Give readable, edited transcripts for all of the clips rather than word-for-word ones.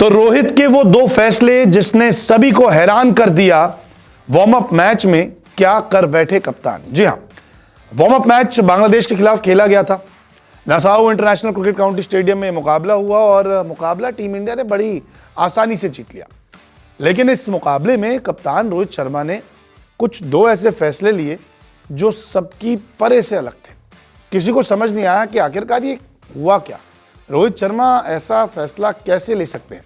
तो रोहित के वो दो फैसले जिसने सभी को हैरान कर दिया। वार्म अप मैच में क्या कर बैठे कप्तान। जी हां, वार्म अप मैच बांग्लादेश के खिलाफ खेला गया था। Nassau international cricket county stadium में मुकाबला हुआ और मुकाबला टीम इंडिया ने बड़ी आसानी से जीत लिया। लेकिन इस मुकाबले में कप्तान रोहित शर्मा ने कुछ दो ऐसे फैसले लिए जो सबकी परे से अलग थे। किसी को समझ नहीं आया कि आखिरकार ये हुआ क्या, रोहित शर्मा ऐसा फैसला कैसे ले सकते हैं।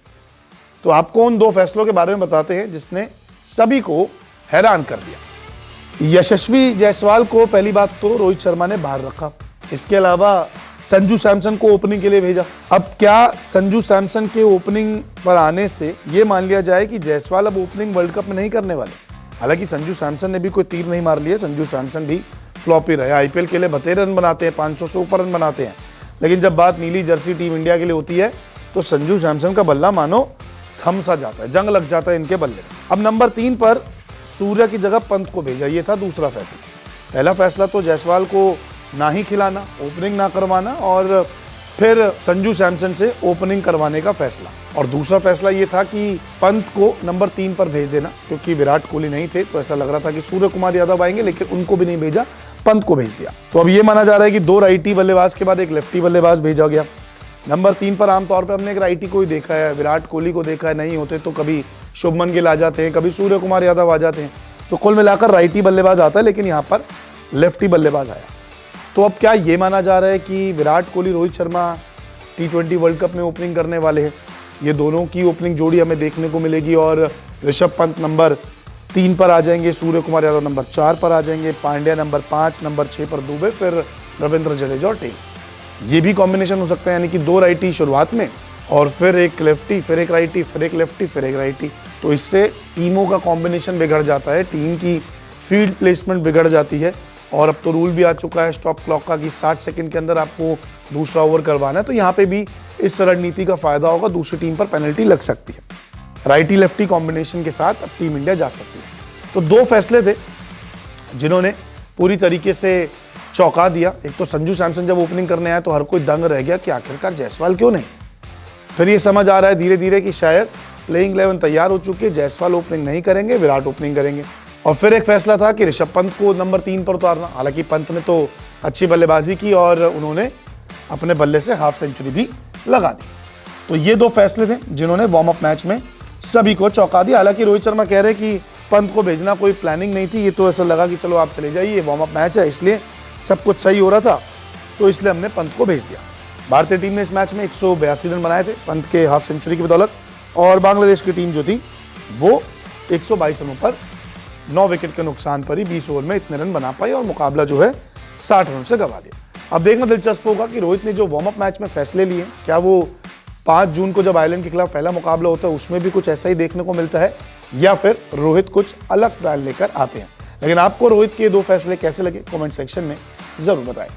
तो आपको उन दो फैसलों के बारे में बताते हैं जिसने सभी को हैरान कर दिया। यशस्वी जायसवाल को पहली बात तो रोहित शर्मा ने बाहर रखा। इसके अलावा संजू सैमसन को ओपनिंग के लिए भेजा। अब क्या संजू सैमसन के ओपनिंग पर आने से यह मान लिया जाए कि जायसवाल अब ओपनिंग वर्ल्ड कप में नहीं करने वाले। हालांकि संजू सैमसन ने भी कोई तीर नहीं मार लिया, संजू सैमसन भी फ्लॉप ही रहे। आईपीएल के लिए बतेरे रन बनाते हैं, 500 से ऊपर रन बनाते हैं, लेकिन जब बात नीली जर्सी टीम इंडिया के लिए होती है तो संजू सैमसन का बल्ला मानो थम सा जाता है, जंग लग जाता है इनके बल्ले में। अब नंबर 3 पर सूर्य की जगह पंत को भेजा, ये था दूसरा फैसला। पहला फैसला तो जायसवाल को ना ही खिलाना, ओपनिंग ना करवाना, और फिर संजू सैमसन से ओपनिंग करवाने का फैसला। और दूसरा फैसला ये था कि पंत को नंबर 3 पर भेज देना, क्योंकि विराट कोहली नहीं थे तो ऐसा लग रहा था कि सूर्य कुमार यादव आएंगे, लेकिन उनको भी नहीं भेजा, पंत को भेज दिया। तो अब ये माना जा रहा है कि 2 राइटी बल्लेबाज के बाद एक लेफ्टी बल्लेबाज भेजा गया। नंबर 3 पर आमतौर पर हमने एक राइटी को ही देखा है, विराट कोहली को देखा है, नहीं होते तो कभी शुभमन गिल आ जाते हैं, कभी सूर्य कुमार यादव आ जाते हैं। तो कुल मिलाकर राइटी बल्लेबाज आता है, लेकिन यहाँ पर लेफ्टी बल्लेबाज आया। तो अब क्या ये माना जा रहा है कि Virat Kohli Rohit Sharma T20 world cup में ओपनिंग करने वाले हैं। ये दोनों की ओपनिंग जोड़ी हमें देखने को मिलेगी और ऋषभ पंत नंबर 3 पर आ जाएंगे, सूर्य कुमार यादव नंबर 4 पर आ जाएंगे, पांड्या नंबर 5, नंबर 6 पर दुबे, फिर रविंद्र जडेजा और टेल। ये भी कॉम्बिनेशन हो सकता है, यानी कि 2 राइटी शुरुआत में और फिर एक लेफ्टी, फिर एक राइटी, फिर एक लेफ्टी, फिर एक राइटी। तो इससे टीमों का कॉम्बिनेशन बिगड़ जाता है, टीम की फील्ड प्लेसमेंट बिगड़ जाती है। और अब तो रूल भी आ चुका है स्टॉप क्लॉक का कि 60 सेकंड के अंदर आपको दूसरा ओवर करवाना है। तो यहाँ पे भी इस रणनीति का फायदा होगा, दूसरी टीम पर पेनल्टी लग सकती है। राइटी लेफ्टी कॉम्बिनेशन के साथ अब टीम इंडिया जा सकती है। तो 2 फैसले थे जिन्होंने पूरी तरीके से चौंका दिया। एक तो संजू सैमसन जब ओपनिंग करने आया तो हर कोई दंग रह गया कि आखिरकार जायसवाल क्यों नहीं। फिर ये समझ आ रहा है धीरे धीरे कि शायद प्लेइंग 11 तैयार हो चुकी है, जायसवाल ओपनिंग नहीं करेंगे, विराट ओपनिंग करेंगे। और फिर एक फैसला था कि ऋषभ पंत को नंबर 3 पर उतारना। हालांकि पंत ने तो अच्छी बल्लेबाजी की और उन्होंने अपने बल्ले से हाफ सेंचुरी भी लगा दी। तो ये 2 फैसले थे जिन्होंने वार्म अप मैच में सभी को चौंका दिया। हालांकि रोहित शर्मा कह रहे कि पंत को भेजना कोई प्लानिंग नहीं थी, ये तो ऐसा लगा कि चलो आप चले जाइए, वार्म अप मैच है, इसलिए सब कुछ सही हो रहा था, तो इसलिए हमने पंत को भेज दिया। भारतीय टीम ने इस मैच में 182 रन बनाए थे पंत के हाफ सेंचुरी की बदौलत, और बांग्लादेश की टीम जो थी वो 122 रनों पर 9 विकेट के नुकसान पर ही 20 ओवर में इतने रन बना पाई और मुकाबला जो है 60 रनों से गंवा दिया। अब देखना दिलचस्प होगा कि रोहित ने जो वार्म अप मैच में फैसले लिए, क्या वो 5 जून को जब आयरलैंड के खिलाफ पहला मुकाबला होता है उसमें भी कुछ ऐसा ही देखने को मिलता है, या फिर रोहित कुछ अलग प्लान लेकर आते हैं। लेकिन आपको रोहित के 2 फैसले कैसे लगे, कमेंट सेक्शन में जरूर बताएं।